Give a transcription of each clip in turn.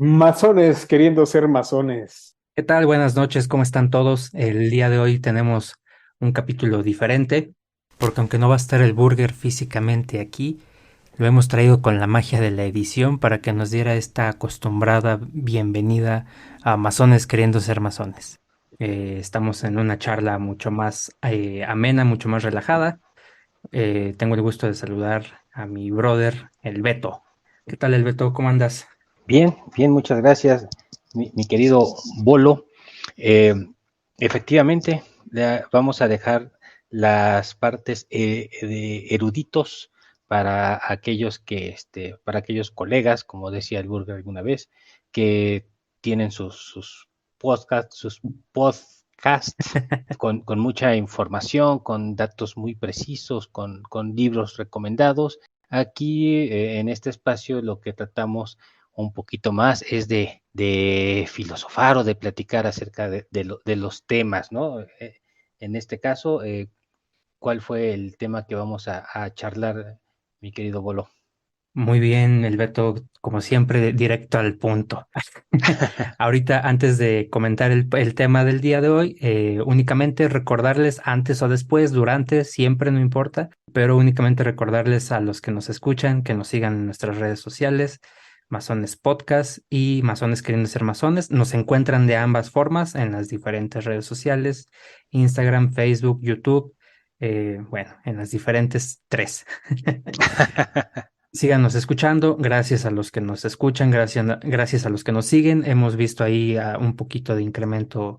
Masones queriendo ser masones. ¿Qué tal? Buenas noches, ¿cómo están todos? El día de hoy tenemos un capítulo diferente, porque aunque no va a estar el burger físicamente aquí, lo hemos traído con la magia de la edición para que nos diera esta acostumbrada bienvenida a Masones queriendo ser masones. Estamos en una charla mucho más amena, mucho más relajada. Tengo el gusto de saludar a mi brother, el Beto. ¿Qué tal, el Beto? ¿Cómo andas? Bien, bien, muchas gracias, mi querido Bolo. Eh, Efectivamente, vamos a dejar las partes de eruditos para aquellos para aquellos colegas, como decía el Burger alguna vez, que tienen sus podcasts con mucha información, con datos muy precisos, con libros recomendados. Aquí, en este espacio, lo que tratamos un poquito más es de filosofar o de platicar acerca de los temas, ¿no? En este caso, ¿cuál fue el tema que vamos a charlar, mi querido Bolo? Muy bien, el Beto, como siempre, directo al punto. Ahorita, antes de comentar el tema del día de hoy, únicamente recordarles antes o después, durante, siempre no importa, pero únicamente recordarles a los que nos escuchan que nos sigan en nuestras redes sociales, Masones Podcast y Masones Queriendo Ser Masones. Nos encuentran de ambas formas en las diferentes redes sociales, Instagram, Facebook, YouTube, bueno, en las diferentes tres. Síganos escuchando, gracias a los que nos escuchan, gracias a los que nos siguen. Hemos visto ahí un poquito de incremento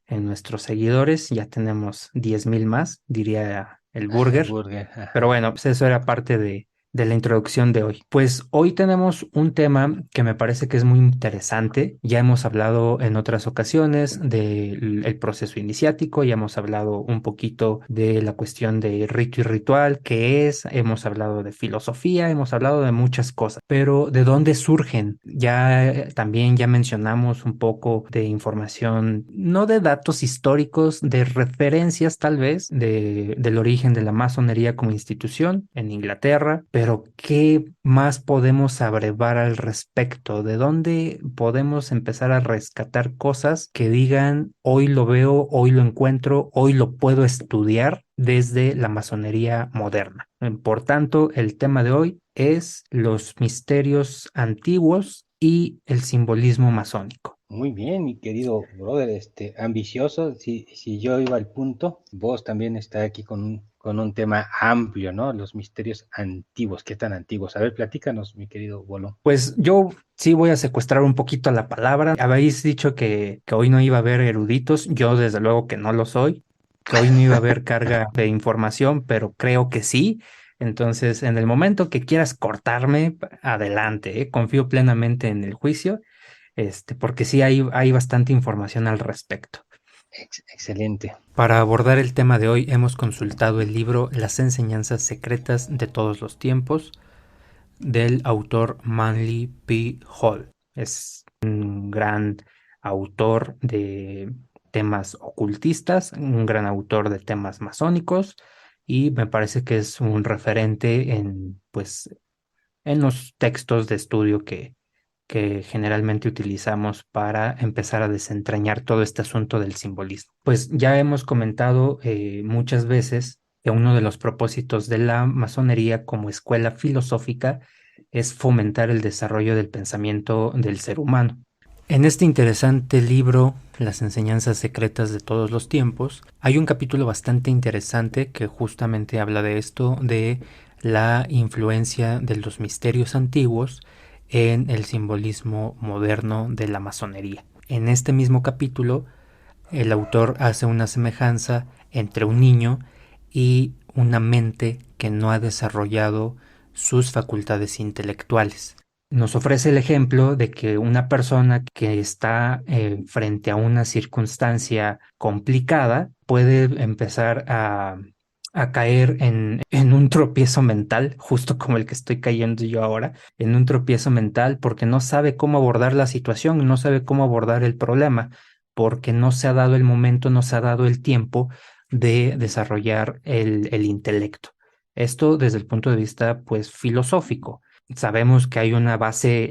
en nuestros seguidores, ya tenemos 10,000 más, diría el burger. Burger, Pero ajá. bueno, pues eso era parte de la introducción de hoy. Pues hoy tenemos un tema que me parece que es muy interesante. Ya hemos hablado en otras ocasiones del el proceso iniciático, ya hemos hablado un poquito de la cuestión de rito y ritual, qué es, hemos hablado de filosofía, hemos hablado de muchas cosas, pero ¿de dónde surgen? Ya también ya mencionamos un poco de información, no de datos históricos, de referencias tal vez del origen de la masonería como institución en Inglaterra, pero ¿qué más podemos abrevar al respecto? ¿De dónde podemos empezar a rescatar cosas que digan, hoy lo veo, hoy lo encuentro, hoy lo puedo estudiar desde la masonería moderna? Por tanto, el tema de hoy es los misterios antiguos y el simbolismo masónico. Muy bien, mi querido brother, ambicioso. Si yo iba al punto, vos también está aquí con un tema amplio, ¿no? Los misterios antiguos, ¿qué tan antiguos? A ver, platícanos, mi querido Bolo. Pues yo sí voy a secuestrar un poquito la palabra. Habéis dicho que hoy no iba a haber eruditos. Yo desde luego que no lo soy, que hoy no iba a haber carga de información, pero creo que sí. Entonces, en el momento que quieras cortarme, adelante, ¿eh? Confío plenamente en el juicio, porque sí hay bastante información al respecto. Excelente. Para abordar el tema de hoy hemos consultado el libro Las enseñanzas secretas de todos los tiempos del autor Manly P. Hall. Es un gran autor de temas ocultistas, un gran autor de temas masónicos y me parece que es un referente en, pues, en los textos de estudio que generalmente utilizamos para empezar a desentrañar todo este asunto del simbolismo. Pues ya hemos comentado muchas veces que uno de los propósitos de la masonería como escuela filosófica es fomentar el desarrollo del pensamiento del ser humano. En este interesante libro, Las enseñanzas secretas de todos los tiempos, hay un capítulo bastante interesante que justamente habla de esto, de la influencia de los misterios antiguos en el simbolismo moderno de la masonería. En este mismo capítulo, el autor hace una semejanza entre un niño y una mente que no ha desarrollado sus facultades intelectuales. Nos ofrece el ejemplo de que una persona que está frente a una circunstancia complicada puede empezar a caer en un tropiezo mental, justo como el que estoy cayendo yo ahora, en un tropiezo mental porque no sabe cómo abordar la situación, no sabe cómo abordar el problema, porque no se ha dado el momento, no se ha dado el tiempo de desarrollar el intelecto. Esto desde el punto de vista, pues, filosófico. Sabemos que hay una base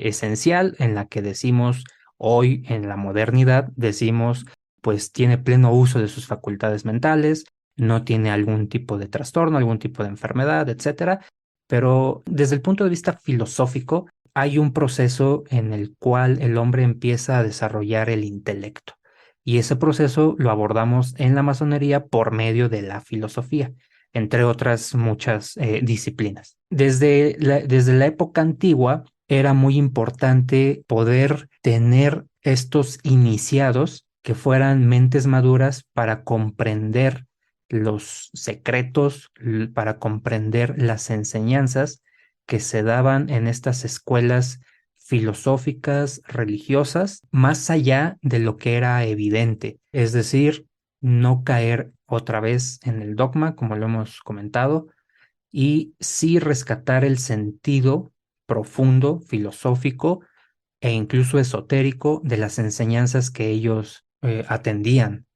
esencial en la que decimos hoy en la modernidad, decimos pues tiene pleno uso de sus facultades mentales, no tiene algún tipo de trastorno, algún tipo de enfermedad, etcétera. Pero desde el punto de vista filosófico, hay un proceso en el cual el hombre empieza a desarrollar el intelecto. Y ese proceso lo abordamos en la masonería por medio de la filosofía, entre otras muchas disciplinas. Desde la época antigua era muy importante poder tener estos iniciados que fueran mentes maduras para comprender los secretos, para comprender las enseñanzas que se daban en estas escuelas filosóficas, religiosas, más allá de lo que era evidente, es decir, no caer otra vez en el dogma, como lo hemos comentado, y sí rescatar el sentido profundo, filosófico e incluso esotérico de las enseñanzas que ellos atendían.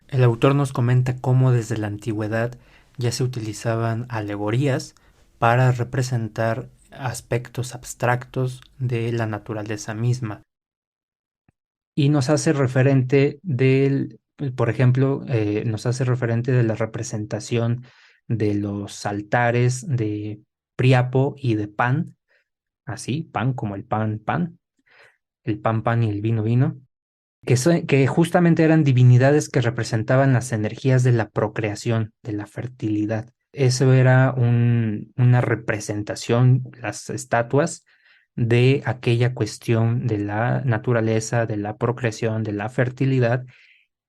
El autor nos comenta cómo desde la antigüedad ya se utilizaban alegorías para representar aspectos abstractos de la naturaleza misma. Y nos hace referente por ejemplo, nos hace referente de la representación de los altares de Priapo y de Pan, así, Pan como el pan, pan, el pan, pan y el vino, vino, que justamente eran divinidades que representaban las energías de la procreación, de la fertilidad. Eso era una representación, las estatuas, de aquella cuestión de la naturaleza, de la procreación, de la fertilidad,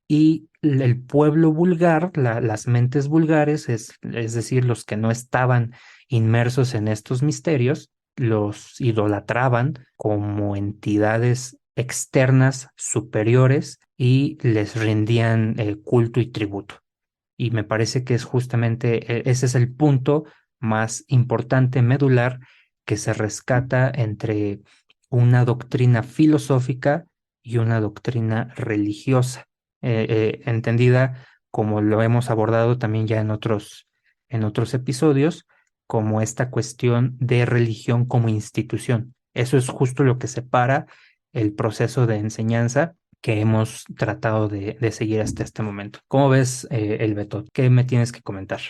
y el pueblo vulgar, las mentes vulgares, es decir, los que no estaban inmersos en estos misterios, los idolatraban como entidades externas superiores y les rendían culto y tributo. Y me parece que es justamente ese es el punto más importante, medular, que se rescata entre una doctrina filosófica y una doctrina religiosa, entendida como lo hemos abordado también ya en otros episodios, como esta cuestión de religión como institución. Eso es justo lo que separa el proceso de enseñanza que hemos tratado de seguir hasta este momento. ¿Cómo ves, el Beto? ¿Qué me tienes que comentar?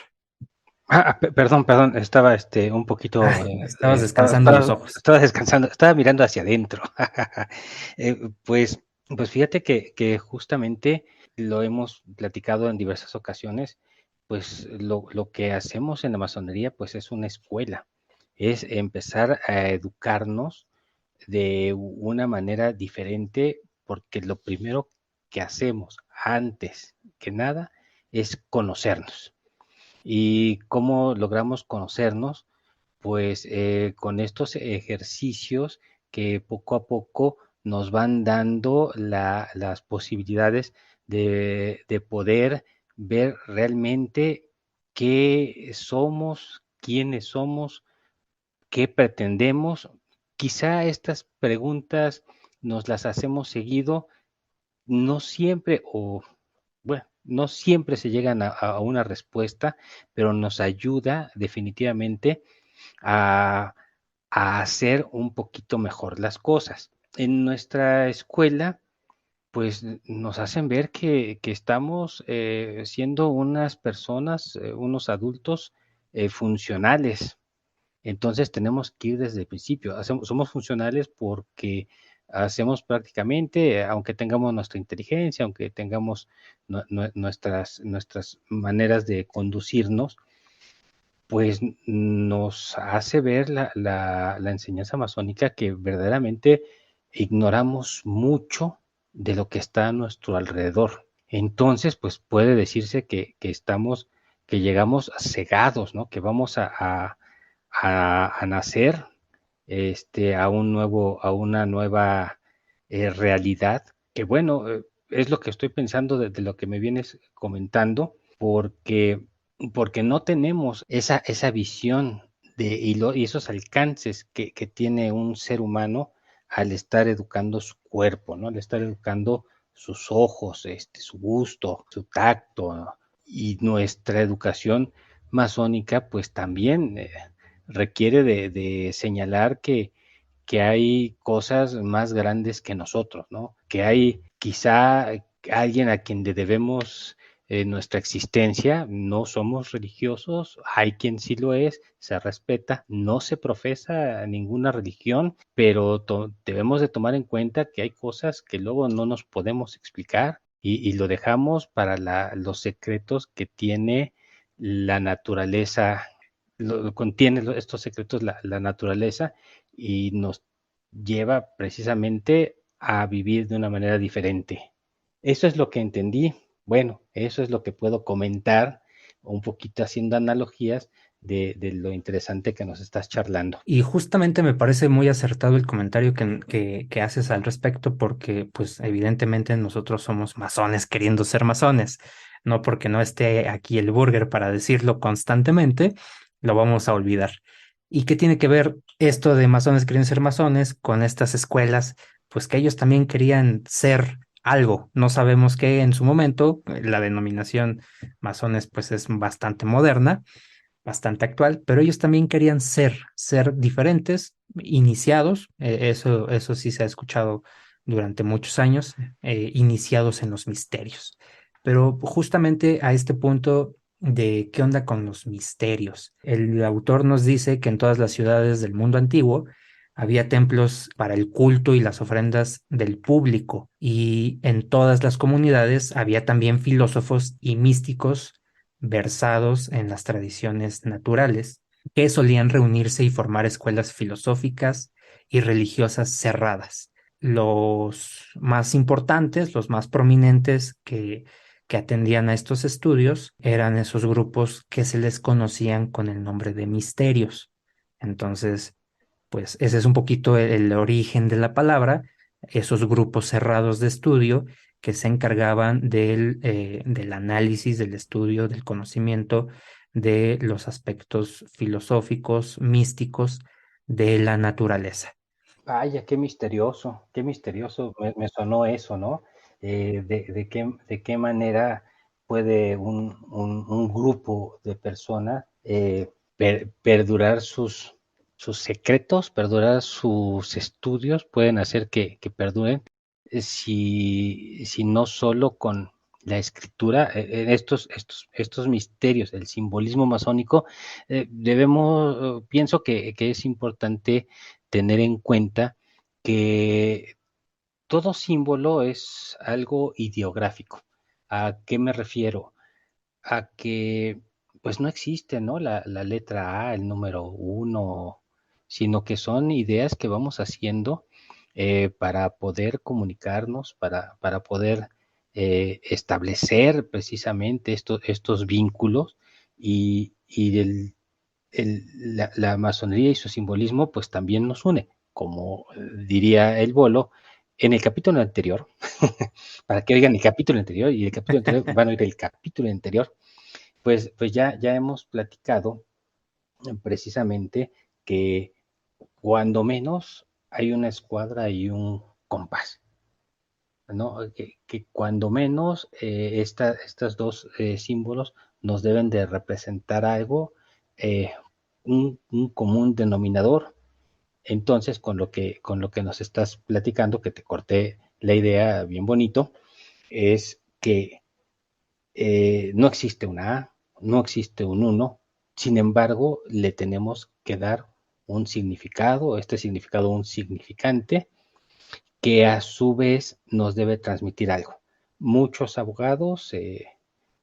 Perdón, estaba un poquito, Ay, estabas descansando los ojos. estaba descansando, estaba mirando hacia adentro. Pues, pues fíjate que justamente lo hemos platicado en diversas ocasiones, pues lo que hacemos en la masonería pues es una escuela, es empezar a educarnos de una manera diferente, porque lo primero que hacemos antes que nada es conocernos. ¿Y cómo logramos conocernos? Pues con estos ejercicios que poco a poco nos van dando las posibilidades de poder ver realmente qué somos, quiénes somos, qué pretendemos. Quizá estas preguntas nos las hacemos seguido, no siempre, o bueno, no siempre se llegan a una respuesta, pero nos ayuda definitivamente a, a hacer un poquito mejor las cosas. En nuestra escuela, pues nos hacen ver que estamos siendo unas personas, unos adultos funcionales. Entonces tenemos que ir desde el principio. Somos funcionales porque hacemos prácticamente, aunque tengamos nuestra inteligencia, aunque tengamos nuestras maneras de conducirnos, pues nos hace ver la enseñanza masónica que verdaderamente ignoramos mucho de lo que está a nuestro alrededor. Entonces, pues puede decirse que llegamos cegados, ¿no? Que vamos a nacer a una nueva realidad, que bueno, es lo que estoy pensando de lo que me vienes comentando, porque no tenemos esa visión y esos alcances que tiene un ser humano al estar educando su cuerpo, ¿no? Al estar educando sus ojos, su gusto, su tacto, ¿no? Y nuestra educación masónica, pues también requiere de señalar que hay cosas más grandes que nosotros, ¿no? Que hay quizá alguien a quien le debemos nuestra existencia. No somos religiosos, hay quien sí lo es, se respeta, no se profesa ninguna religión, pero debemos de tomar en cuenta que hay cosas que luego no nos podemos explicar y lo dejamos para los secretos que tiene la naturaleza, contiene estos secretos la naturaleza, y nos lleva precisamente a vivir de una manera diferente. Eso es lo que entendí. Bueno, eso es lo que puedo comentar, un poquito haciendo analogías de lo interesante que nos estás charlando. Y justamente me parece muy acertado el comentario que haces al respecto, porque pues evidentemente nosotros somos masones queriendo ser masones, no porque no esté aquí el burger para decirlo constantemente, lo vamos a olvidar. ¿Y qué tiene que ver esto de masones queriendo ser masones con estas escuelas? Pues que ellos también querían ser algo, no sabemos qué en su momento, la denominación masones pues es bastante moderna, bastante actual, pero ellos también querían ser diferentes, iniciados, eso sí se ha escuchado durante muchos años, iniciados en los misterios. Pero justamente a este punto de qué onda con los misterios. El autor nos dice que en todas las ciudades del mundo antiguo había templos para el culto y las ofrendas del público, y en todas las comunidades había también filósofos y místicos versados en las tradiciones naturales, que solían reunirse y formar escuelas filosóficas y religiosas cerradas. Los más importantes, los más prominentes que atendían a estos estudios eran esos grupos que se les conocían con el nombre de misterios. Entonces, pues ese es un poquito el origen de la palabra, esos grupos cerrados de estudio que se encargaban del análisis, del estudio, del conocimiento de los aspectos filosóficos, místicos de la naturaleza. Vaya, qué misterioso me sonó eso, ¿no? De qué manera puede un grupo de personas perdurar sus secretos, perdurar sus estudios, pueden hacer que perduren, si no solo con la escritura, estos misterios, el simbolismo masónico, pienso que es importante tener en cuenta que todo símbolo es algo ideográfico. ¿A qué me refiero? A que pues no existe, ¿no? La letra A, el número uno, sino que son ideas que vamos haciendo para poder comunicarnos, para poder establecer precisamente estos vínculos, y la masonería y su simbolismo pues también nos une, como diría el Bolo en el capítulo anterior, para que oigan el capítulo anterior y el capítulo anterior, van a oír el capítulo anterior, pues ya hemos platicado precisamente que cuando menos hay una escuadra y un compás, ¿no? Que cuando menos estas dos símbolos nos deben de representar algo, eh, un común denominador. Entonces, con lo que nos estás platicando, que te corté la idea bien bonito, es que no existe una A, no existe un uno, sin embargo, le tenemos que dar un significado, este significado un significante, que a su vez nos debe transmitir algo. Muchos abogados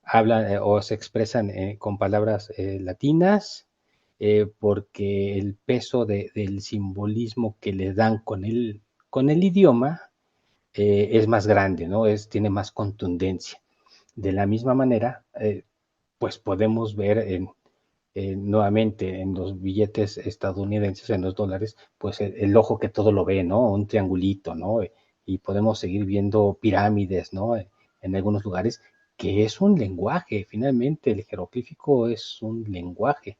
hablan o se expresan con palabras latinas, porque el peso del simbolismo que le dan con el idioma es más grande, ¿no? Tiene más contundencia. De la misma manera, pues podemos ver nuevamente en los billetes estadounidenses, en los dólares, pues el ojo que todo lo ve, ¿no? Un triangulito, ¿no? Y podemos seguir viendo pirámides, ¿no? En algunos lugares, que es un lenguaje, finalmente el jeroglífico es un lenguaje.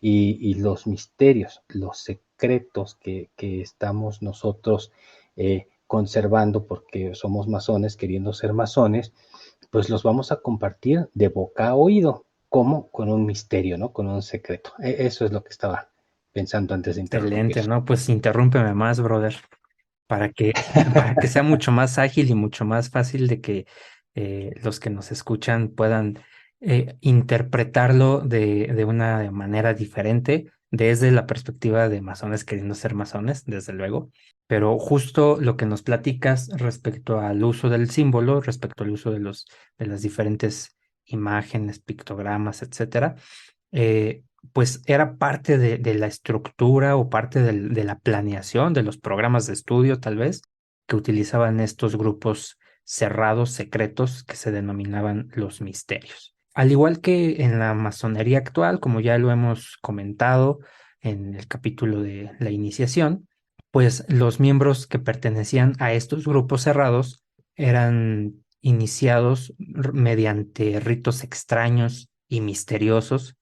Y los misterios, los secretos que estamos nosotros conservando porque somos masones, queriendo ser masones, pues los vamos a compartir de boca a oído, como con un misterio, ¿no? Con un secreto. Eso es lo que estaba pensando antes de interrumpir. Excelente, ¿no? Pues interrúmpeme más, brother, para que, para que sea mucho más ágil y mucho más fácil de que los que nos escuchan puedan interpretarlo de una manera diferente desde la perspectiva de masones queriendo ser masones, desde luego. Pero justo lo que nos platicas respecto al uso del símbolo, respecto al uso de las diferentes imágenes, pictogramas, etcétera, pues era parte de la estructura o parte de la planeación de los programas de estudio, tal vez, que utilizaban estos grupos cerrados, secretos, que se denominaban los misterios. Al igual que en la masonería actual, como ya lo hemos comentado en el capítulo de la iniciación, pues los miembros que pertenecían a estos grupos cerrados eran iniciados mediante ritos extraños y misteriosos,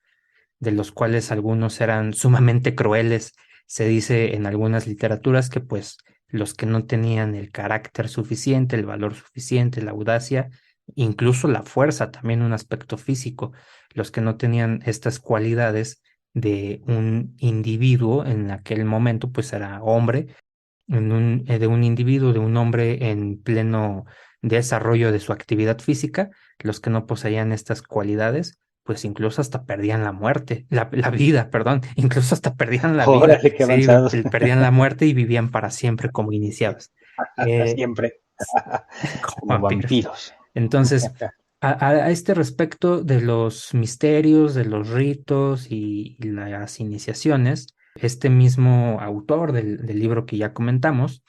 de los cuales algunos eran sumamente crueles. Se dice en algunas literaturas que pues los que no tenían el carácter suficiente, el valor suficiente, la audacia, incluso la fuerza, también un aspecto físico, los que no tenían estas cualidades de un individuo en aquel momento, pues era hombre, de un individuo, de un hombre en pleno desarrollo de su actividad física, los que no poseían estas cualidades, pues incluso hasta perdían la muerte, la vida, perdón, incluso hasta perdían la vida, Órale, qué sí, avanzados. perdían la muerte y vivían para siempre como iniciados, eh, Siempre, como como vampiros. vampiros. Entonces, a este respecto de los misterios, de los ritos y las iniciaciones, este mismo autor del libro que ya comentamos,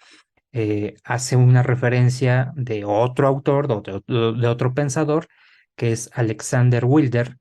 hace una referencia de otro autor, de otro pensador, que es Alexander Wilder,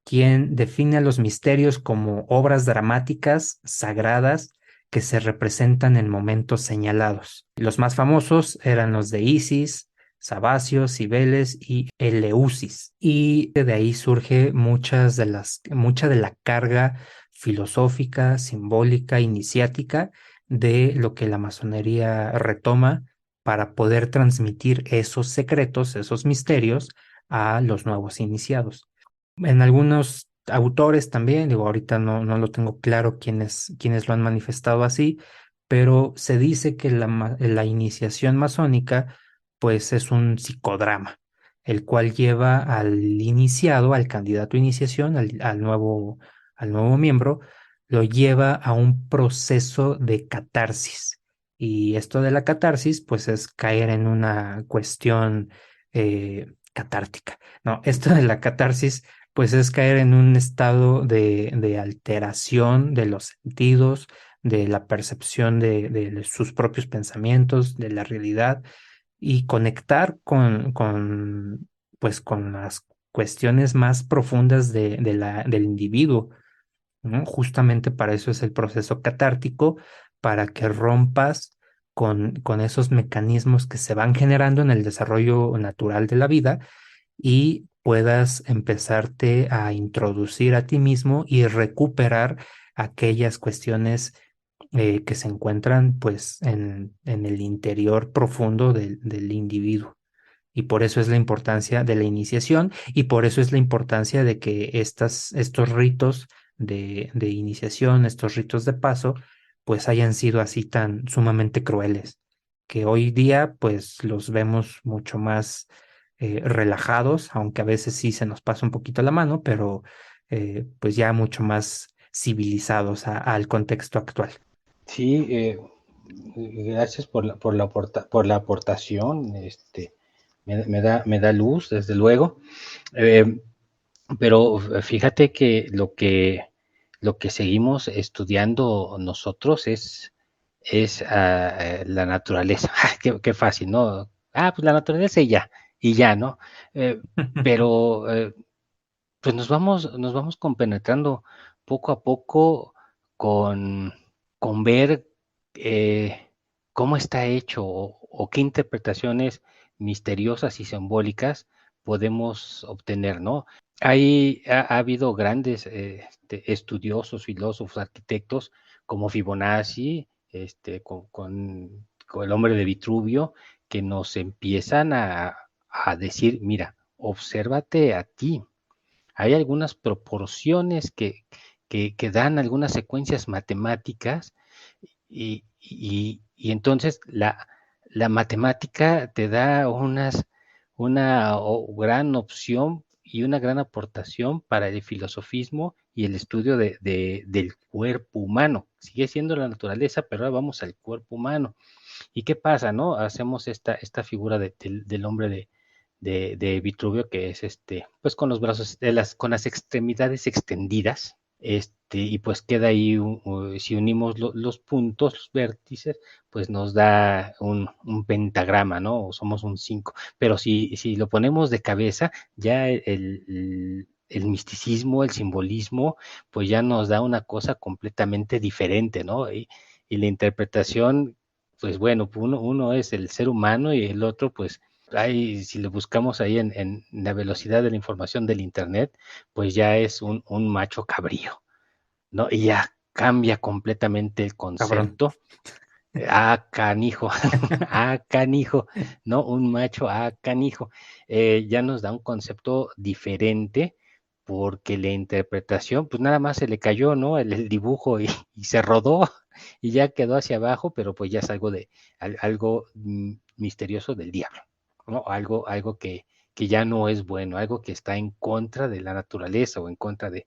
quien define a los misterios como obras dramáticas, sagradas, que se representan en momentos señalados. Los más famosos eran los de Isis, Sabacio, Cibeles y Eleusis. Y de ahí surge mucha de la carga filosófica, simbólica, iniciática de lo que la masonería retoma para poder transmitir esos secretos, esos misterios a los nuevos iniciados. En algunos autores también, digo, ahorita no lo tengo claro quiénes lo han manifestado así, pero se dice que la iniciación masónica pues es un psicodrama, el cual lleva al iniciado, al candidato a iniciación, al nuevo miembro, lo lleva a un proceso de catarsis. Y esto de la catarsis pues es caer en una cuestión catártica. No, esto de la catarsis pues es caer en un estado de alteración de los sentidos, de la percepción de sus propios pensamientos, de la realidad y conectar pues, con las cuestiones más profundas del individuo, ¿no? Justamente para eso es el proceso catártico, para que rompas con esos mecanismos que se van generando en el desarrollo natural de la vida y puedas empezarte a introducir a ti mismo y recuperar aquellas cuestiones que se encuentran pues en el interior profundo del individuo. Y por eso es la importancia de la iniciación y por eso es la importancia de que estos ritos de iniciación, estos ritos de paso, pues hayan sido así tan sumamente crueles, que hoy día pues los vemos mucho más relajados, aunque a veces sí se nos pasa un poquito la mano, pero pues ya mucho más civilizados al contexto actual. Sí, gracias por la aportación. Me da luz, desde luego. Eh, pero fíjate que lo que seguimos estudiando nosotros es la naturaleza. Qué fácil, ¿no? Ah, pues la naturaleza y ya, ¿no? Eh, pero pues nos vamos compenetrando poco a poco con, con ver cómo está hecho o qué interpretaciones misteriosas y simbólicas podemos obtener, ¿no? Ha habido grandes estudiosos, filósofos, arquitectos como Fibonacci, con el hombre de Vitruvio, que nos empiezan a decir, mira, obsérvate a ti. Hay algunas proporciones que dan algunas secuencias matemáticas y entonces la matemática te da una gran opción y una gran aportación para el filosofismo y el estudio del cuerpo humano. Sigue siendo la naturaleza, pero ahora vamos al cuerpo humano. ¿Y qué pasa, no? Hacemos esta figura del hombre de Vitruvio, que es pues con los brazos, con las extremidades extendidas, y pues queda ahí, si unimos los puntos, los vértices, pues nos da un pentagrama, ¿no? O somos un 5. Pero si lo ponemos de cabeza, ya el misticismo, el simbolismo, pues ya nos da una cosa completamente diferente, ¿no? Y la interpretación, pues bueno, uno es el ser humano y el otro, pues ahí, si lo buscamos ahí en la velocidad de la información del Internet, pues ya es un macho cabrío, ¿no? Y ya cambia completamente el Cabrón. concepto. Canijo, canijo, ¿no? Un macho, canijo. Ya nos da un concepto diferente porque la interpretación, pues nada más se le cayó, ¿no? El dibujo y se rodó y ya quedó hacia abajo, pero pues ya es algo misterioso del diablo, ¿no? Algo que ya no es bueno, algo que está en contra de la naturaleza o en contra de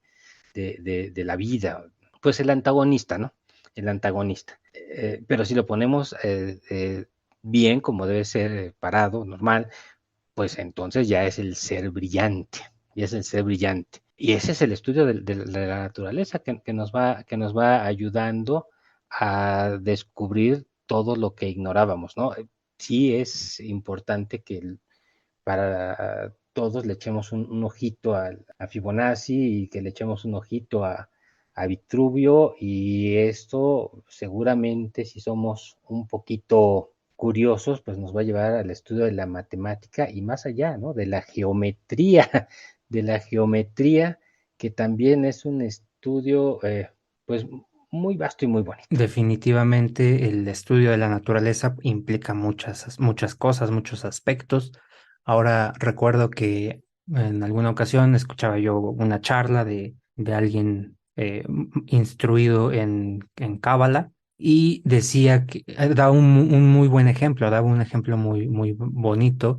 la vida, pues el antagonista, ¿no? El antagonista. Pero si lo ponemos bien, como debe ser parado, normal, pues entonces ya es el ser brillante, ya es el ser brillante. Y ese es el estudio de la naturaleza que nos va ayudando a descubrir todo lo que ignorábamos, ¿no? Sí es importante que para todos le echemos un ojito a Fibonacci y que le echemos un ojito a Vitruvio, y esto seguramente, si somos un poquito curiosos, pues nos va a llevar al estudio de la matemática y más allá, ¿no? De la geometría, de la geometría, que también es un estudio pues muy vasto y muy bonito. Definitivamente el estudio de la naturaleza implica muchas cosas, muchos aspectos. Ahora recuerdo que en alguna ocasión escuchaba yo una charla de alguien instruido en Cábala y decía que daba un muy buen ejemplo, daba un ejemplo muy bonito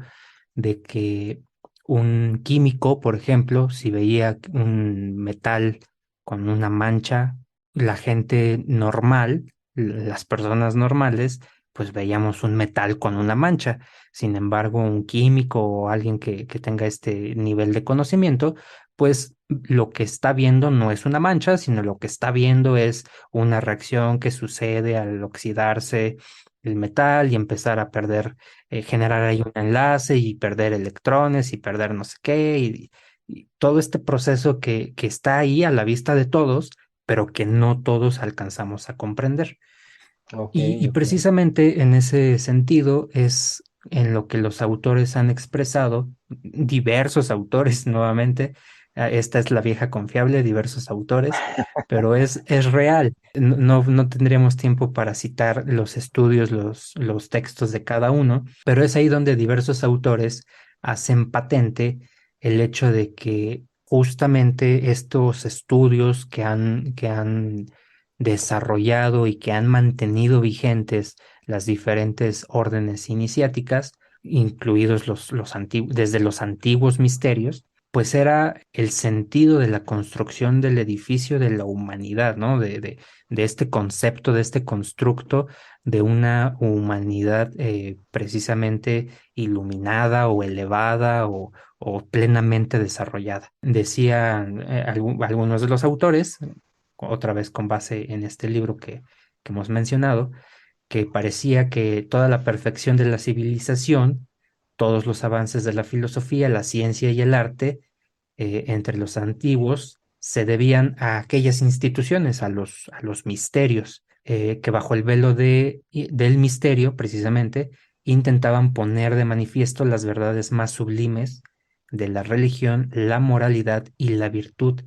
de que un químico, por ejemplo, si veía un metal con una mancha, la gente normal, las personas normales, pues veíamos un metal con una mancha. Sin embargo, un químico o alguien que tenga este nivel de conocimiento, pues lo que está viendo no es una mancha, sino lo que está viendo es una reacción que sucede al oxidarse el metal y empezar a perder, generar ahí un enlace y perder electrones y perder no sé qué, y todo este proceso que está ahí a la vista de todos, pero que no todos alcanzamos a comprender. Ok, Y ok. precisamente en ese sentido es en lo que los autores han expresado, diversos autores nuevamente, esta es la vieja confiable, diversos autores, pero es real. No tendríamos tiempo para citar los estudios, los textos de cada uno, pero es ahí donde diversos autores hacen patente el hecho de que justamente estos estudios que han desarrollado y que han mantenido vigentes las diferentes órdenes iniciáticas, incluidos desde los antiguos misterios, pues era el sentido de la construcción del edificio de la humanidad, ¿no? De este concepto, de este constructo de una humanidad precisamente iluminada o elevada o plenamente desarrollada. Decían algunos de los autores, otra vez con base en este libro que hemos mencionado, que parecía que toda la perfección de la civilización, todos los avances de la filosofía, la ciencia y el arte entre los antiguos se debían a aquellas instituciones, a los misterios, que bajo el velo del misterio, precisamente, intentaban poner de manifiesto las verdades más sublimes de la religión, la moralidad y la virtud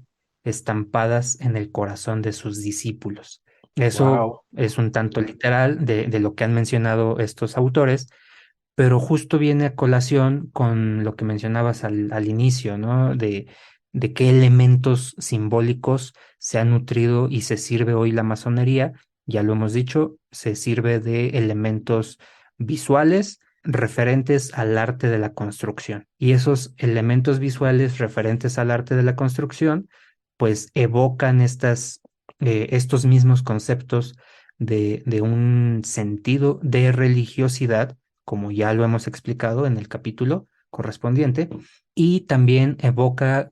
estampadas en el corazón de sus discípulos. Eso Wow. es un tanto literal de lo que han mencionado estos autores, pero justo viene a colación con lo que mencionabas al inicio, ¿no? de qué elementos simbólicos se ha nutrido y se sirve hoy la masonería. Ya lo hemos dicho, se sirve de elementos visuales referentes al arte de la construcción. Y esos elementos visuales referentes al arte de la construcción, pues evocan estos mismos conceptos de un sentido de religiosidad, como ya lo hemos explicado en el capítulo correspondiente, y también evoca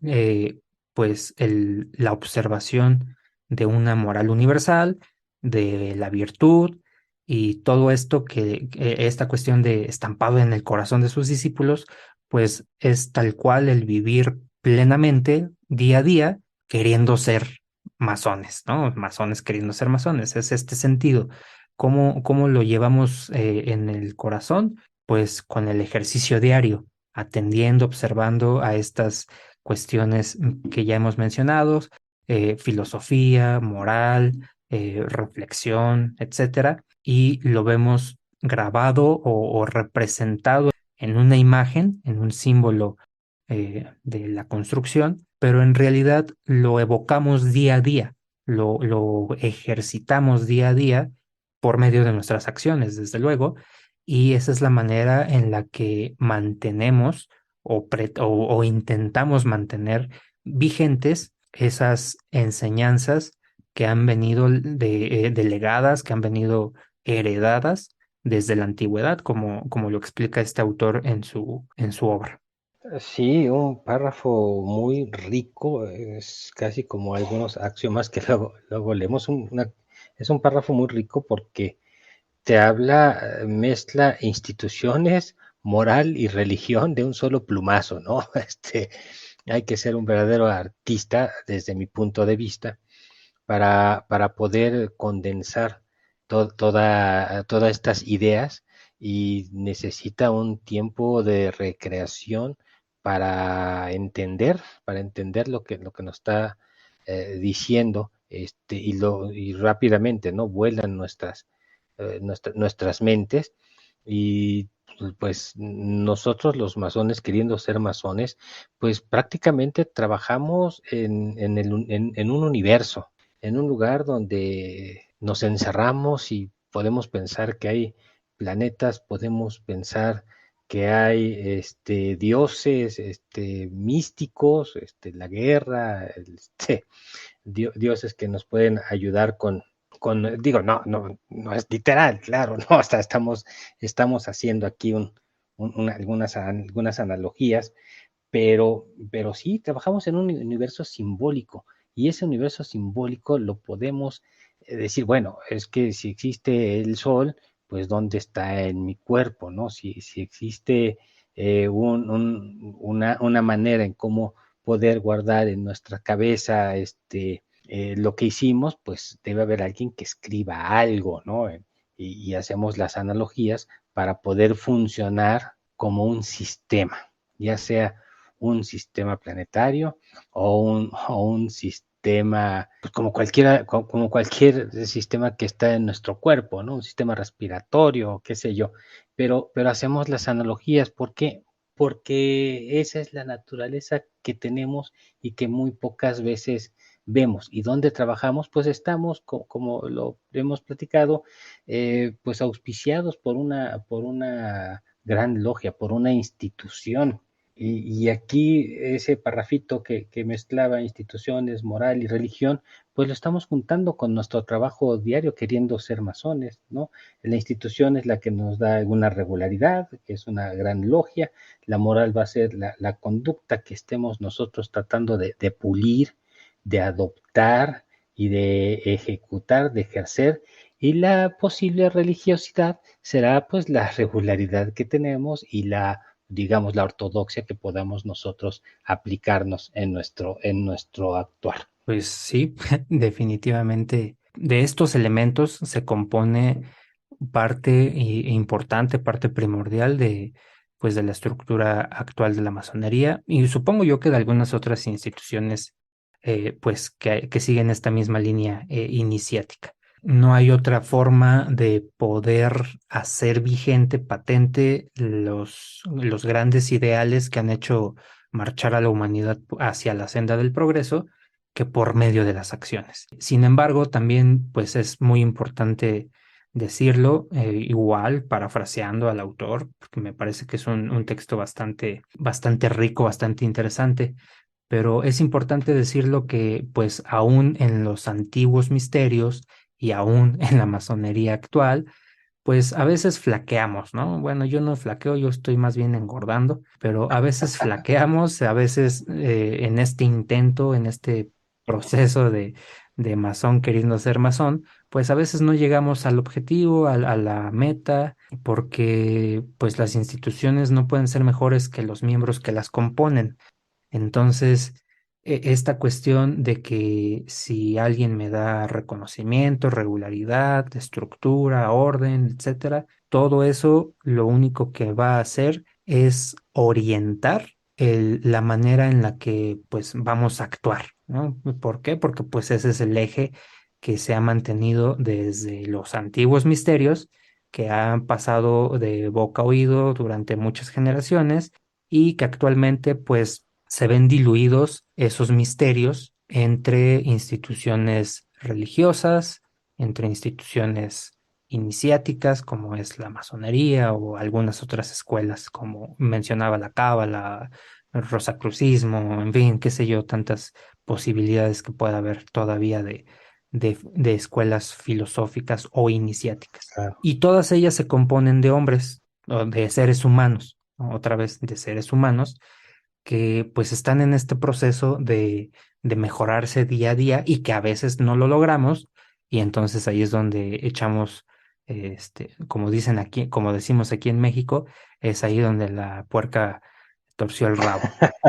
pues la observación de una moral universal, de la virtud y todo esto que esta cuestión de estampado en el corazón de sus discípulos, pues es tal cual el vivir plenamente día a día queriendo ser masones, ¿no? Masones queriendo ser masones, es este sentido. ¿Cómo lo llevamos en el corazón? Pues con el ejercicio diario, atendiendo, observando a estas cuestiones que ya hemos mencionado, filosofía, moral, reflexión, etcétera, y lo vemos grabado o representado en una imagen, en un símbolo de la construcción, pero en realidad lo evocamos día a día, lo ejercitamos día a día por medio de nuestras acciones, desde luego, y esa es la manera en la que mantenemos o intentamos mantener vigentes esas enseñanzas que han venido delegadas, que han venido heredadas desde la antigüedad, como lo explica este autor en su obra. Sí, un párrafo muy rico, es casi como algunos axiomas que luego leemos. Es un párrafo muy rico porque te habla, mezcla instituciones, moral y religión de un solo plumazo, ¿no? Hay que ser un verdadero artista desde mi punto de vista para poder condensar todas estas ideas, y necesita un tiempo de recreación para entender lo que nos está diciendo, y rápidamente, ¿no? Vuelan nuestras mentes, y pues nosotros los masones, queriendo ser masones, pues prácticamente trabajamos en un universo, en un lugar donde nos encerramos y podemos pensar que hay planetas, podemos pensar que hay dioses místicos, la guerra, dioses que nos pueden ayudar digo, no es literal, claro, no, hasta estamos haciendo aquí algunas analogías, pero sí, trabajamos en un universo simbólico, y ese universo simbólico lo podemos decir, bueno, es que si existe el sol, pues ¿dónde está en mi cuerpo, no? Si existe una manera en cómo poder guardar en nuestra cabeza lo que hicimos, pues debe haber alguien que escriba algo, ¿no? Y hacemos las analogías para poder funcionar como un sistema, ya sea un sistema planetario o un sistema, pues como cualquier sistema que está en nuestro cuerpo, ¿no? Un sistema respiratorio, qué sé yo. Pero hacemos las analogías. ¿Por qué? Porque esa es la naturaleza que tenemos y que muy pocas veces vemos. ¿Y dónde trabajamos? Pues estamos, como lo hemos platicado, pues auspiciados por una gran logia, por una institución. Y aquí ese parrafito que mezclaba instituciones, moral y religión, pues lo estamos juntando con nuestro trabajo diario queriendo ser masones, ¿no? La institución es la que nos da alguna regularidad, que es una gran logia. La moral va a ser la conducta que estemos nosotros tratando de pulir, de adoptar y de ejecutar, de ejercer. Y la posible religiosidad será pues la regularidad que tenemos y digamos, la ortodoxia que podamos nosotros aplicarnos en nuestro actuar. Pues sí, definitivamente de estos elementos se compone parte importante, parte primordial pues de la estructura actual de la masonería y supongo yo que de algunas otras instituciones pues que siguen esta misma línea iniciática. No hay otra forma de poder hacer vigente, patente los grandes ideales que han hecho marchar a la humanidad hacia la senda del progreso que por medio de las acciones. Sin embargo, también pues es muy importante decirlo, igual parafraseando al autor, porque me parece que es un texto bastante rico, bastante interesante, pero es importante decirlo que pues aún en los antiguos misterios y aún en la masonería actual, pues a veces flaqueamos, ¿no? Bueno, yo no flaqueo, yo estoy más bien engordando, pero a veces flaqueamos, a veces en este intento, en este proceso de masón queriendo ser masón, pues a veces no llegamos al objetivo, a la meta, porque pues las instituciones no pueden ser mejores que los miembros que las componen. Entonces, esta cuestión de que si alguien me da reconocimiento, regularidad, estructura, orden, etcétera, todo eso lo único que va a hacer es orientar la manera en la que pues vamos a actuar, ¿no? ¿Por qué? Porque pues ese es el eje que se ha mantenido desde los antiguos misterios que han pasado de boca a oído durante muchas generaciones y que actualmente pues se ven diluidos esos misterios entre instituciones religiosas, entre instituciones iniciáticas como es la masonería o algunas otras escuelas como mencionaba la cábala, el rosacrucismo, en fin, qué sé yo, tantas posibilidades que pueda haber todavía de escuelas filosóficas o iniciáticas. Claro. Y todas ellas se componen de hombres, o de seres humanos, ¿no? Otra vez de seres humanos que pues están en este proceso de mejorarse día a día y que a veces no lo logramos y entonces ahí es donde echamos, como dicen aquí, como decimos aquí en México, es ahí donde la puerca torció el rabo.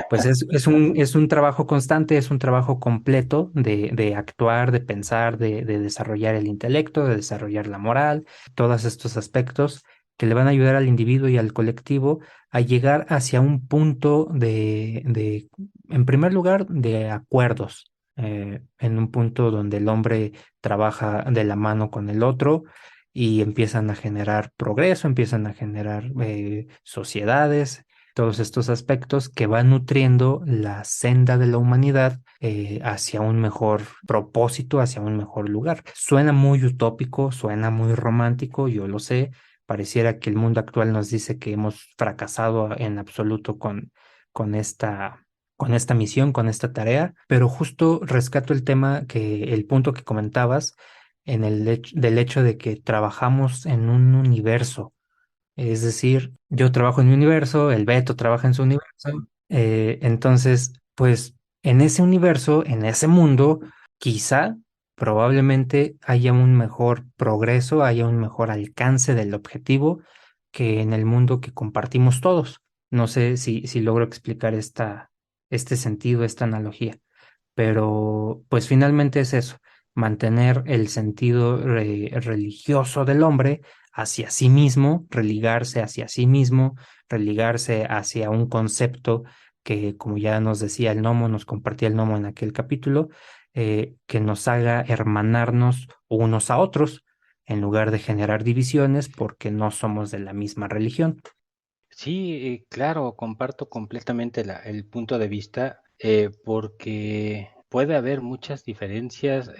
Pues es un trabajo constante, es un trabajo completo de actuar, de pensar, de desarrollar el intelecto, de desarrollar la moral, todos estos aspectos que le van a ayudar al individuo y al colectivo a llegar hacia un punto en primer lugar, de acuerdos, en un punto donde el hombre trabaja de la mano con el otro y empiezan a generar progreso, empiezan a generar sociedades, todos estos aspectos que van nutriendo la senda de la humanidad hacia un mejor propósito, hacia un mejor lugar. Suena muy utópico, suena muy romántico, yo lo sé. Pareciera que el mundo actual nos dice que hemos fracasado en absoluto con con esta misión, con esta tarea, pero justo rescato el punto que comentabas del hecho de que trabajamos en un universo. Es decir, yo trabajo en mi universo, el Beto trabaja en su universo. Entonces, pues en ese universo, en ese mundo, quizá, probablemente haya un mejor progreso, haya un mejor alcance del objetivo que en el mundo que compartimos todos. No sé si logro explicar este sentido, esta analogía, pero pues finalmente es eso, mantener el sentido religioso del hombre hacia sí mismo, religarse hacia sí mismo, religarse hacia un concepto que, como ya nos decía el gnomo, nos compartía el gnomo en aquel capítulo, que nos haga hermanarnos unos a otros en lugar de generar divisiones porque no somos de la misma religión. Sí, claro, comparto completamente el punto de vista, porque puede haber muchas diferencias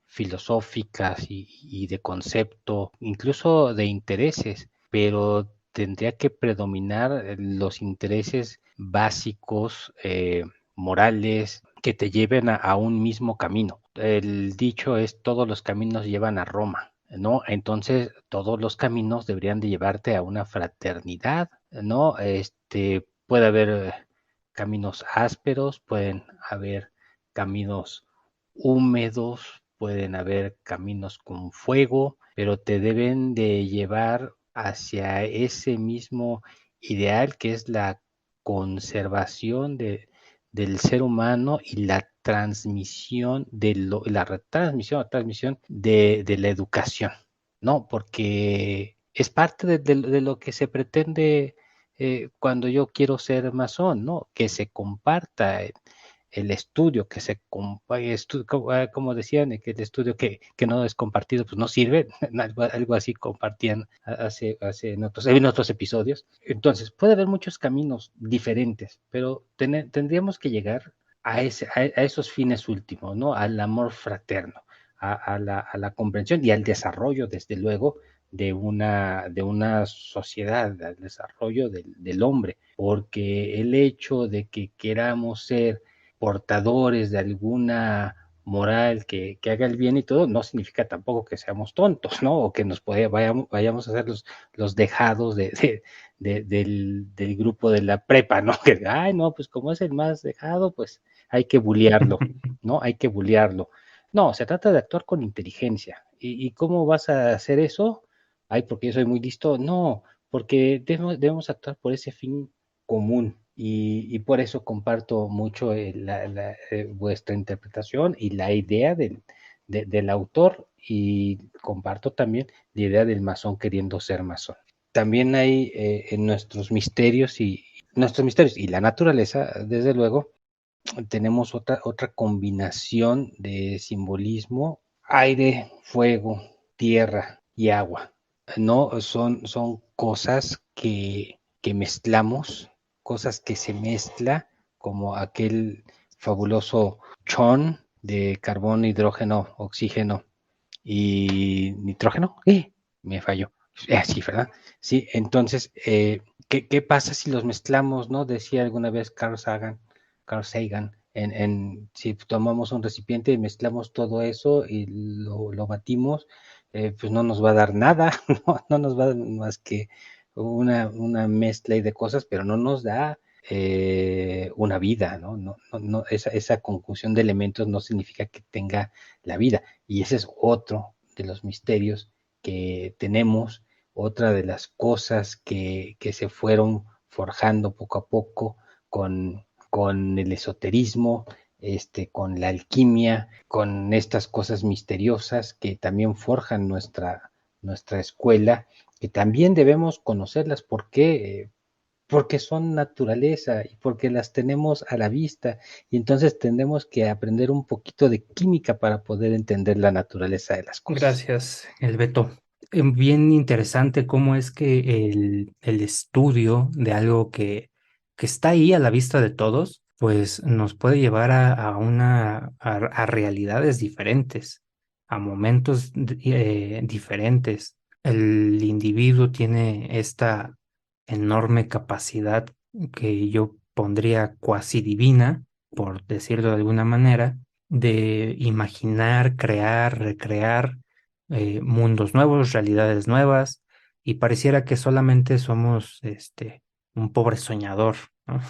filosóficas y de concepto, incluso de intereses, pero tendría que predominar los intereses básicos, morales, que te lleven a un mismo camino. El dicho es todos los caminos llevan a Roma, ¿no? Entonces, todos los caminos deberían de llevarte a una fraternidad, ¿no? Puede haber caminos ásperos, pueden haber caminos húmedos, pueden haber caminos con fuego, pero te deben de llevar hacia ese mismo ideal que es la conservación del ser humano y la transmisión la retransmisión, transmisión de la educación, ¿no? Porque es parte de lo que se pretende cuando yo quiero ser masón, ¿no? Que se comparta el estudio que se, como decían, que el estudio que no es compartido, pues no sirve, algo así compartían en otros episodios. Entonces, puede haber muchos caminos diferentes, pero tendríamos que llegar a esos fines últimos, ¿no? Al amor fraterno, a la comprensión y al desarrollo, desde luego, de una sociedad, al desarrollo del hombre, porque el hecho de que queramos ser portadores de alguna moral que haga el bien y todo, no significa tampoco que seamos tontos, ¿no? O que vayamos a ser los dejados del grupo de la prepa, ¿no? Que, ay, no, pues como es el más dejado, pues hay que bullearlo, ¿no? Hay que bullearlo. No, se trata de actuar con inteligencia. ¿Y cómo vas a hacer eso? Ay, porque yo soy muy listo. No, porque debemos actuar por ese fin común. Y por eso comparto mucho vuestra interpretación y la idea del autor, y comparto también la idea del masón queriendo ser masón. También hay en nuestros misterios y la naturaleza, desde luego, tenemos otra combinación de simbolismo: aire, fuego, tierra y agua. No son cosas que mezclamos, cosas que se mezcla, como aquel fabuloso chon de carbono, hidrógeno, oxígeno y nitrógeno. Me falló. Sí, ¿verdad? Sí, entonces, ¿qué pasa si los mezclamos, no? Decía alguna vez Carl Sagan, si tomamos un recipiente y mezclamos todo eso y lo batimos, pues no nos va a dar nada, no nos va a dar más que una mezcla de cosas, pero no nos da una vida, ¿no? Esa conjunción de elementos no significa que tenga la vida. Y ese es otro de los misterios que tenemos, otra de las cosas que se fueron forjando poco a poco con el esoterismo, con la alquimia, con estas cosas misteriosas que también forjan nuestra escuela, que también debemos conocerlas. ¿Por qué? Porque son naturaleza y porque las tenemos a la vista, y entonces tenemos que aprender un poquito de química para poder entender la naturaleza de las cosas. Gracias, el Beto. Bien interesante cómo es que el estudio de algo que está ahí a la vista de todos, pues nos puede llevar a realidades diferentes, a momentos diferentes. El individuo tiene esta enorme capacidad que yo pondría cuasi divina, por decirlo de alguna manera, de imaginar, crear, recrear mundos nuevos, realidades nuevas, y pareciera que solamente somos un pobre soñador, ¿no?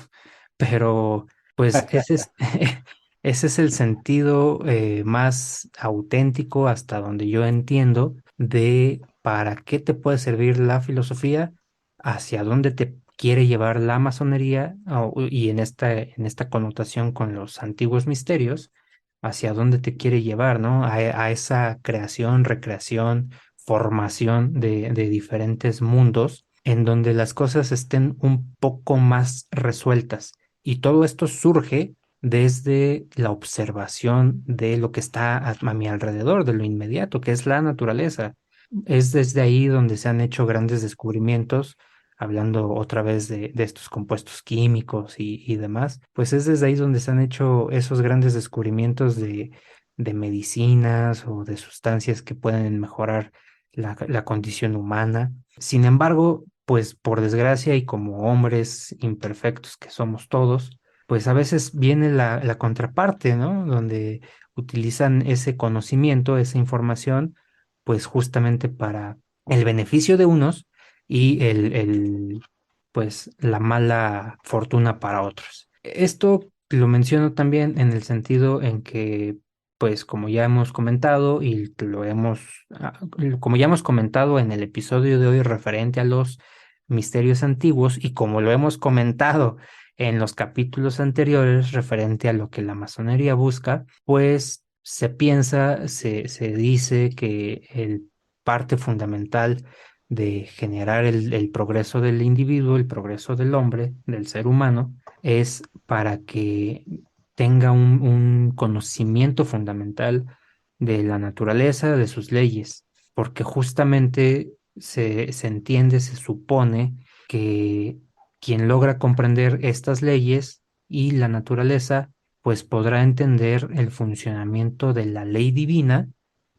Pero pues ese es el sentido más auténtico, hasta donde yo entiendo, de para qué te puede servir la filosofía, hacia dónde te quiere llevar la masonería, y en esta connotación con los antiguos misterios, hacia dónde te quiere llevar, ¿no? A esa creación, recreación, formación de diferentes mundos en donde las cosas estén un poco más resueltas. Y todo esto surge desde la observación de lo que está a mi alrededor, de lo inmediato, que es la naturaleza. Es desde ahí donde se han hecho grandes descubrimientos, hablando otra vez de estos compuestos químicos y demás, pues es desde ahí donde se han hecho esos grandes descubrimientos de medicinas o de sustancias que pueden mejorar la condición humana. Sin embargo, pues por desgracia y como hombres imperfectos que somos todos, pues a veces viene la contraparte, ¿no? Donde utilizan ese conocimiento, esa información, pues justamente para el beneficio de unos y pues la mala fortuna para otros. Esto lo menciono también en el sentido en que, pues como ya hemos comentado y como ya hemos comentado en el episodio de hoy referente a los misterios antiguos, y como lo hemos comentado en los capítulos anteriores referente a lo que la masonería busca, pues se dice que el parte fundamental de generar el progreso del individuo, el progreso del hombre, del ser humano, es para que tenga un conocimiento fundamental de la naturaleza, de sus leyes, porque justamente se entiende, se supone que quien logra comprender estas leyes y la naturaleza, pues podrá entender el funcionamiento de la ley divina,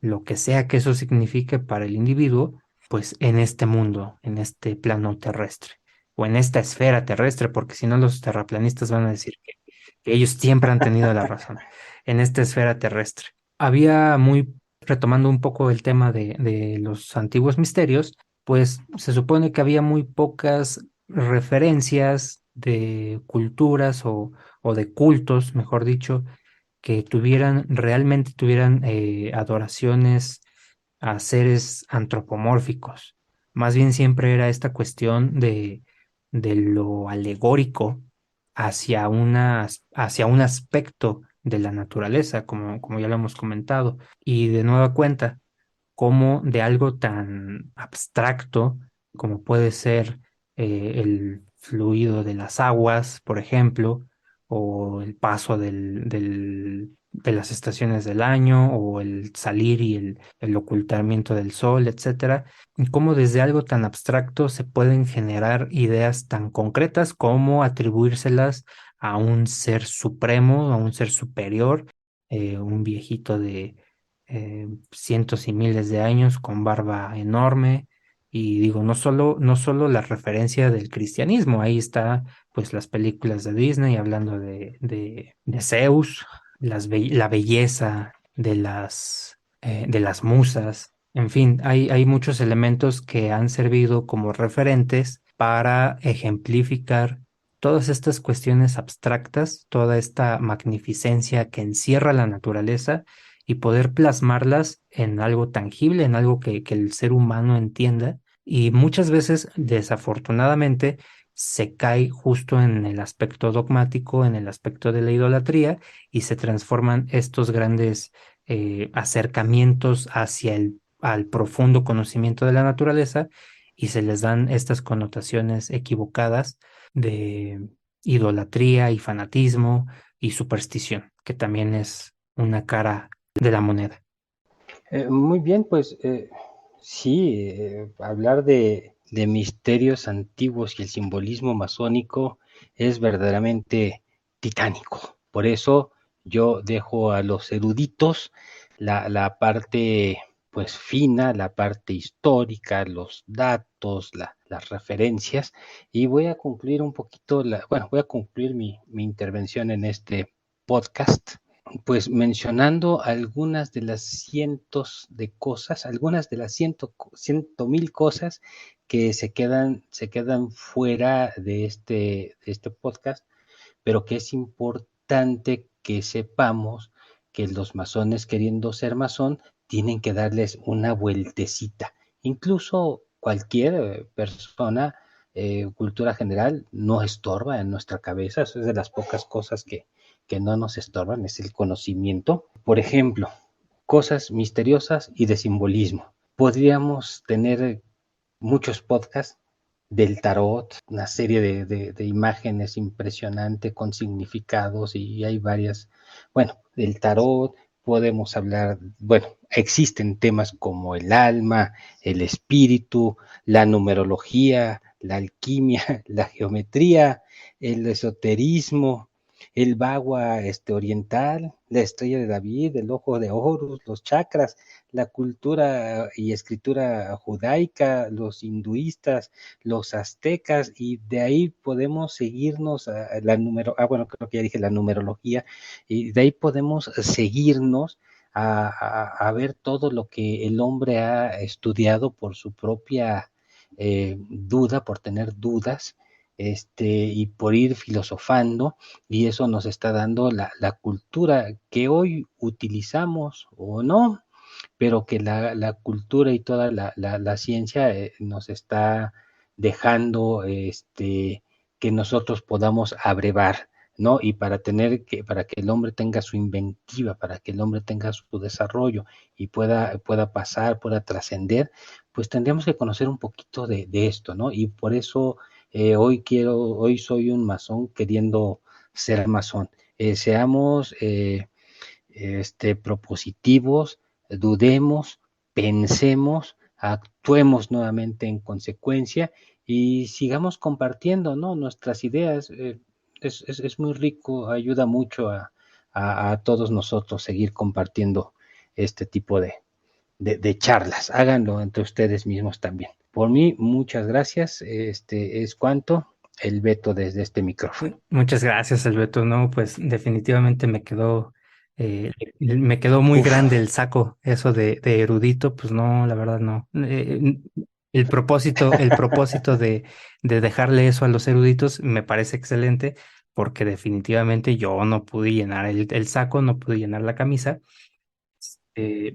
lo que sea que eso signifique para el individuo, pues en este mundo, en este plano terrestre o en esta esfera terrestre, porque si no los terraplanistas van a decir que ellos siempre han tenido la razón, en esta esfera terrestre. Había retomando un poco el tema de los antiguos misterios, pues se supone que había muy pocas referencias de culturas o de cultos, mejor dicho, que realmente tuvieran adoraciones a seres antropomórficos. Más bien siempre era esta cuestión de lo alegórico hacia un aspecto de la naturaleza, como ya lo hemos comentado. Y de nueva cuenta, como de algo tan abstracto como puede ser el fluido de las aguas, por ejemplo, o el paso de las estaciones del año, o el salir y el ocultamiento del sol, etcétera, y cómo desde algo tan abstracto se pueden generar ideas tan concretas como atribuírselas a un ser supremo, a un ser superior, un viejito de cientos y miles de años con barba enorme. Y digo, no solo la referencia del cristianismo, ahí está pues las películas de Disney hablando de Zeus, la belleza de las musas, en fin, hay muchos elementos que han servido como referentes para ejemplificar todas estas cuestiones abstractas, toda esta magnificencia que encierra la naturaleza y poder plasmarlas en algo tangible, en algo que el ser humano entienda. Y muchas veces, desafortunadamente, se cae justo en el aspecto dogmático, en el aspecto de la idolatría, y se transforman estos grandes acercamientos al profundo conocimiento de la naturaleza y se les dan estas connotaciones equivocadas de idolatría y fanatismo y superstición, que también es una cara de la moneda. Muy bien, pues sí, hablar de misterios antiguos y el simbolismo masónico es verdaderamente titánico. Por eso yo dejo a los eruditos la parte pues fina, la parte histórica, los datos, las referencias, y voy a concluir un poquito, voy a concluir mi intervención en este podcast pues mencionando algunas de las cientos de cosas, algunas de las ciento mil cosas que se quedan fuera de este podcast, pero que es importante que sepamos que los masones queriendo ser masón tienen que darles una vueltecita. Incluso cualquier persona, cultura general, no estorba en nuestra cabeza. Eso es de las pocas cosas que no nos estorban, es el conocimiento. Por ejemplo, cosas misteriosas y de simbolismo. Podríamos tener muchos podcasts del tarot, una serie de imágenes impresionante con significados y hay varias. Bueno, del tarot podemos hablar, bueno, existen temas como el alma, el espíritu, la numerología, la alquimia, la geometría, el esoterismo, el bagua oriental, la estrella de David, el ojo de Horus, los chakras, la cultura y escritura judaica, los hinduistas, los aztecas, y de ahí podemos seguirnos a bueno, creo que ya dije la numerología, y de ahí podemos seguirnos a ver todo lo que el hombre ha estudiado por su propia duda, por tener dudas, y por ir filosofando, y eso nos está dando la cultura que hoy utilizamos o no, pero que la cultura y toda la ciencia nos está dejando que nosotros podamos abrevar, ¿no? Y para que el hombre tenga su inventiva, para que el hombre tenga su desarrollo y pueda pasar, pueda trascender, pues tendríamos que conocer un poquito de esto, ¿no? Y por eso hoy soy un masón queriendo ser masón. seamos propositivos, dudemos, pensemos, actuemos nuevamente en consecuencia y sigamos compartiendo, ¿no?, nuestras ideas. Es muy rico, ayuda mucho a todos nosotros seguir compartiendo este tipo de charlas. Háganlo entre ustedes mismos también. Por mí, muchas gracias. Es cuanto. El veto desde este micrófono. Muchas gracias, Alberto. No, pues definitivamente me quedó muy grande el saco, eso de erudito, pues no, la verdad no. El propósito de dejarle eso a los eruditos me parece excelente, porque definitivamente yo no pude llenar el saco, no pude llenar la camisa.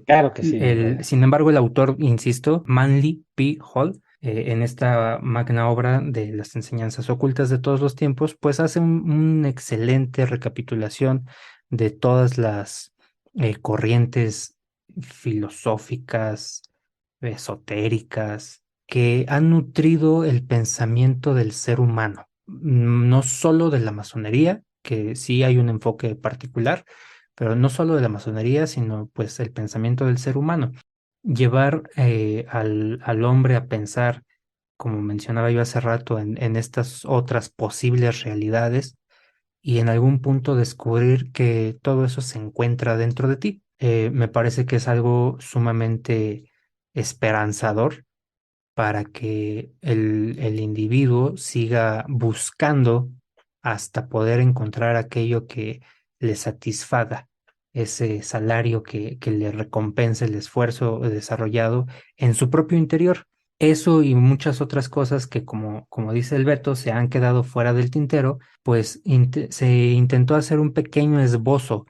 Claro que sí, mi brother. Sin embargo, el autor, insisto, Manly P. Hall, en esta magna obra de las enseñanzas ocultas de todos los tiempos, pues hace una excelente recapitulación de todas las corrientes filosóficas, esotéricas, que han nutrido el pensamiento del ser humano, no solo de la masonería, que sí hay un enfoque particular, pero no solo de la masonería, sino pues el pensamiento del ser humano. Llevar al hombre a pensar, como mencionaba yo hace rato, en estas otras posibles realidades y en algún punto descubrir que todo eso se encuentra dentro de ti. Me parece que es algo sumamente esperanzador para que el individuo siga buscando hasta poder encontrar aquello que le satisfaga, ese salario que le recompense el esfuerzo desarrollado en su propio interior. Eso y muchas otras cosas que, como dice el Beto, se han quedado fuera del tintero, pues se intentó hacer un pequeño esbozo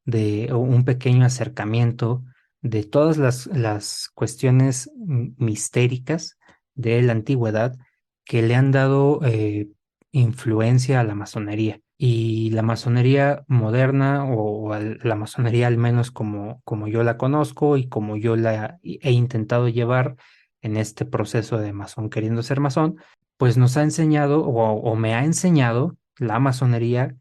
o un pequeño acercamiento de todas las cuestiones mistéricas de la antigüedad que le han dado influencia a la masonería. Y la masonería moderna, la masonería al menos como yo la conozco y como yo la he intentado llevar en este proceso de masón queriendo ser masón, pues nos ha enseñado o me ha enseñado la masonería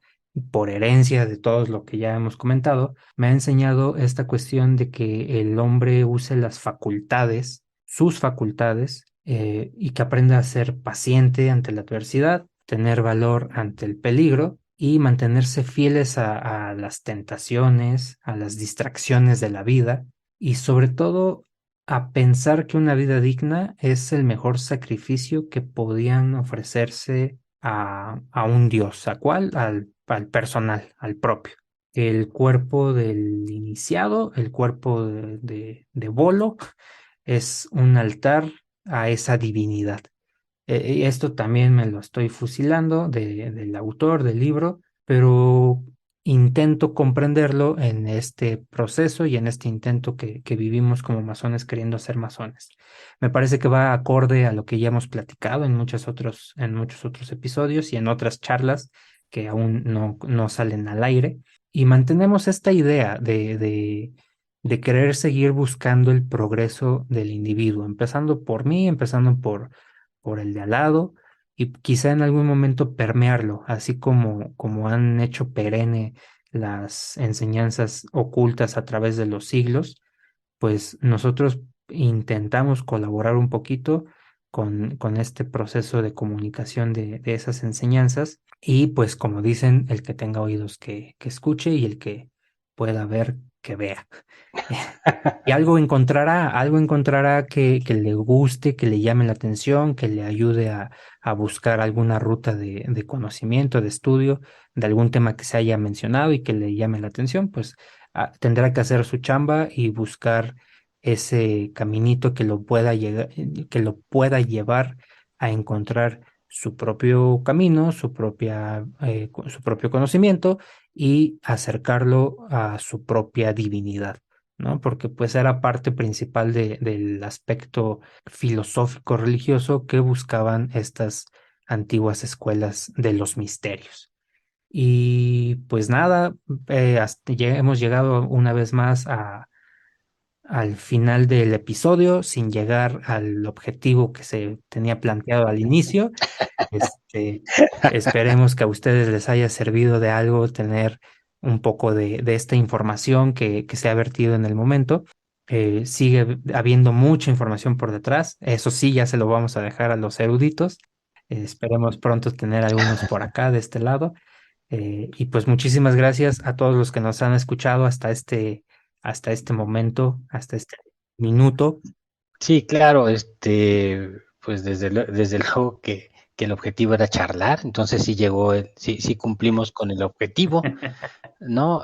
por herencia de todo lo que ya hemos comentado, me ha enseñado esta cuestión de que el hombre use las facultades, sus facultades, y que aprenda a ser paciente ante la adversidad, tener valor ante el peligro y mantenerse fieles a las tentaciones, a las distracciones de la vida y sobre todo a pensar que una vida digna es el mejor sacrificio que podían ofrecerse a un dios. ¿A cuál? Al personal, al propio. El cuerpo del iniciado, el cuerpo de Bolo, es un altar a esa divinidad. Y esto también me lo estoy fusilando del autor del libro, pero intento comprenderlo en este proceso y en este intento que vivimos como masones queriendo ser masones. Me parece que va acorde a lo que ya hemos platicado en muchos otros episodios y en otras charlas que aún no salen al aire. Y mantenemos esta idea de querer seguir buscando el progreso del individuo, empezando por mí, empezando por el de al lado y quizá en algún momento permearlo, así como han hecho perenne las enseñanzas ocultas a través de los siglos, pues nosotros intentamos colaborar un poquito con este proceso de comunicación de esas enseñanzas y pues como dicen, el que tenga oídos que escuche y el que pueda ver, que vea. Y algo encontrará que le guste, que le llame la atención, que le ayude a buscar alguna ruta de conocimiento, de estudio, de algún tema que se haya mencionado y que le llame la atención, pues tendrá que hacer su chamba y buscar ese caminito que lo pueda llevar a encontrar su propio camino, su propio conocimiento y acercarlo a su propia divinidad, ¿no? Porque pues era parte principal del aspecto filosófico religioso que buscaban estas antiguas escuelas de los misterios. Y pues nada, ya hemos llegado una vez más al final del episodio sin llegar al objetivo que se tenía planteado al inicio. Este, esperemos que a ustedes les haya servido de algo tener un poco de esta información que se ha vertido en el momento. Sigue habiendo mucha información por detrás. Eso sí, ya se lo vamos a dejar a los eruditos. Esperemos pronto tener algunos por acá, de este lado. Y pues muchísimas gracias a todos los que nos han escuchado hasta este momento, hasta este minuto. Sí, claro, pues desde luego que el objetivo era charlar, entonces sí llegó, sí cumplimos con el objetivo, ¿no?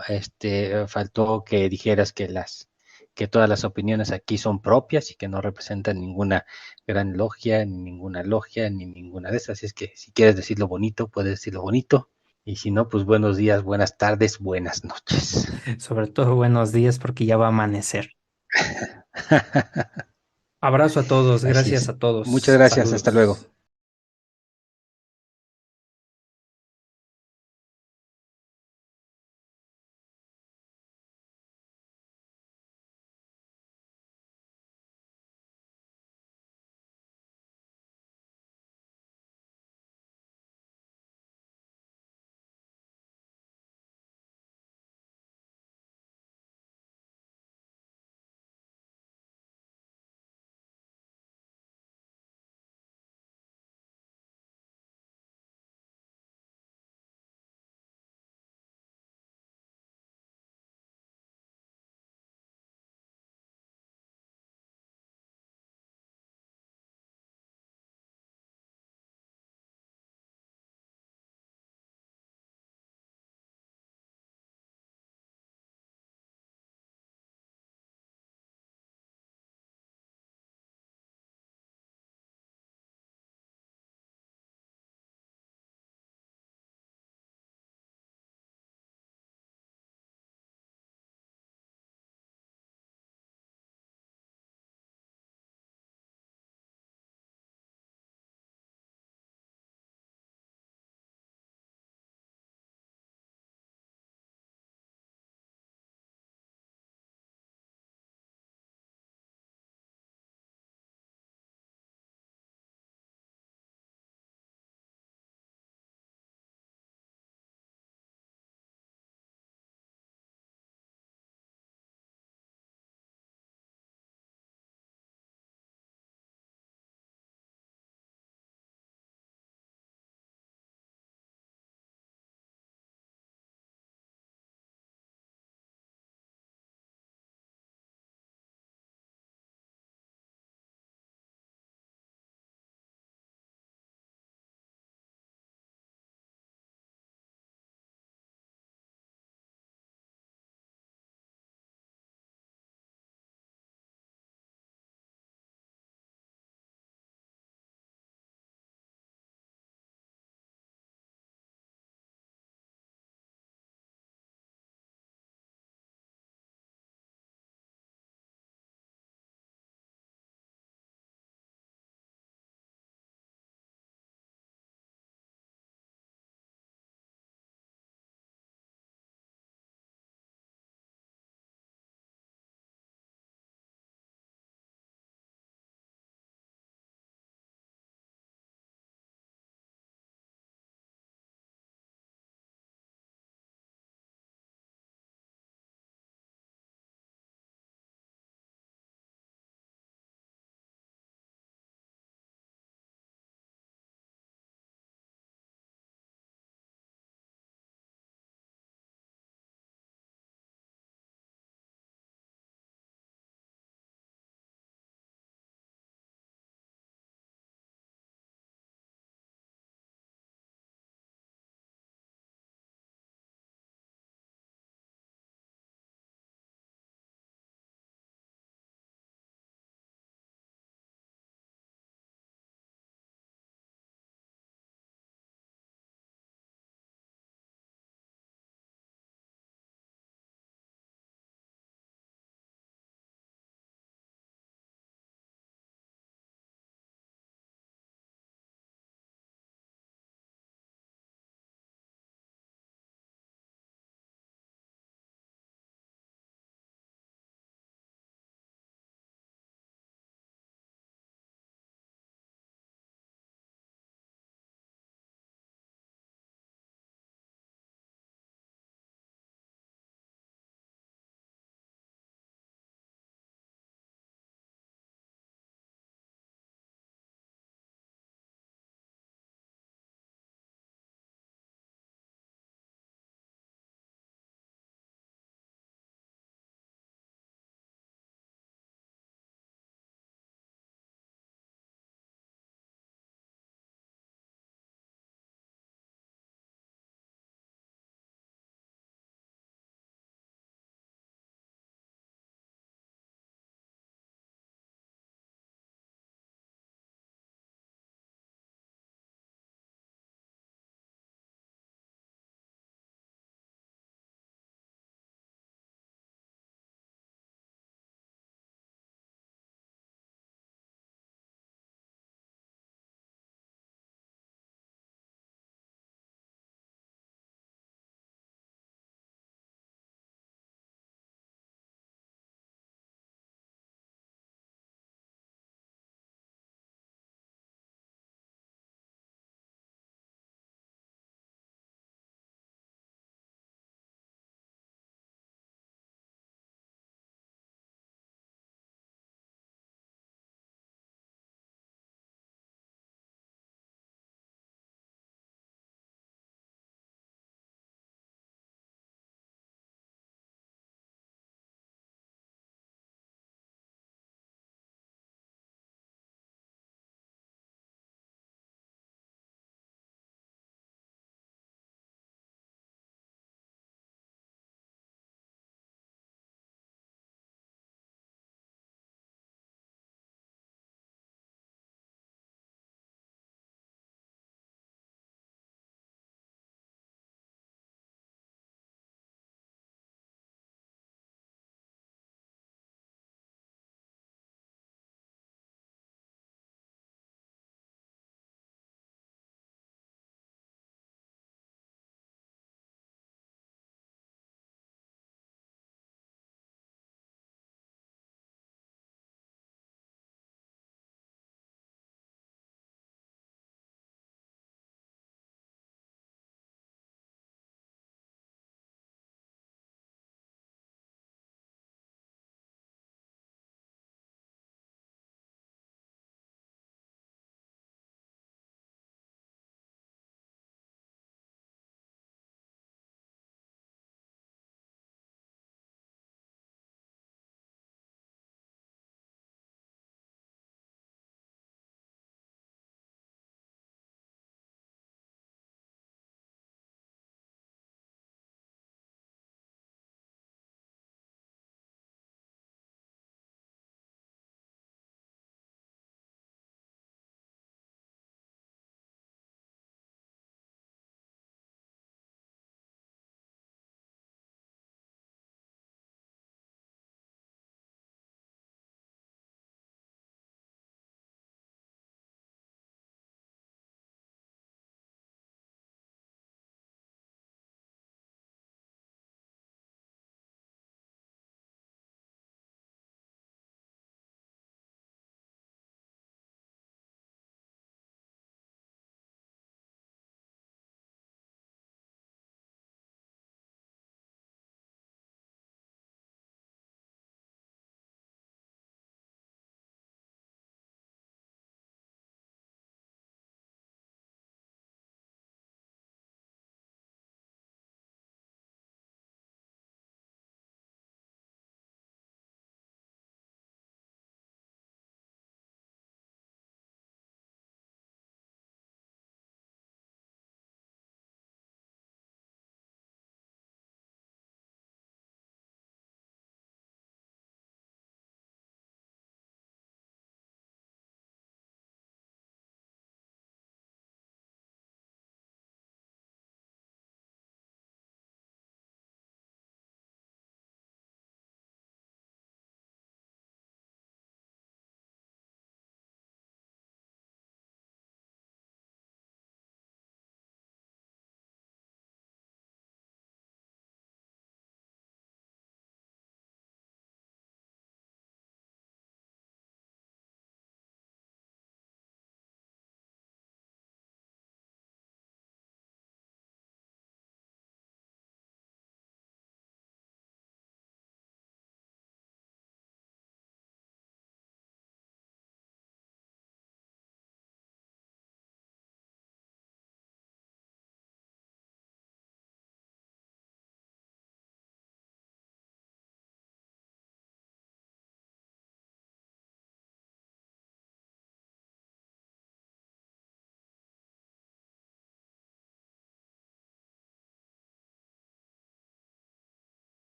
Faltó que dijeras que todas las opiniones aquí son propias y que no representan ninguna gran logia, ni ninguna logia, ni ninguna de esas. Así es que si quieres decirlo bonito, puedes decirlo bonito. Y si no, pues buenos días, buenas tardes, buenas noches. Sobre todo buenos días porque ya va a amanecer. Abrazo a todos, Así gracias es. a Muchas todos, gracias, hasta luego. saludos.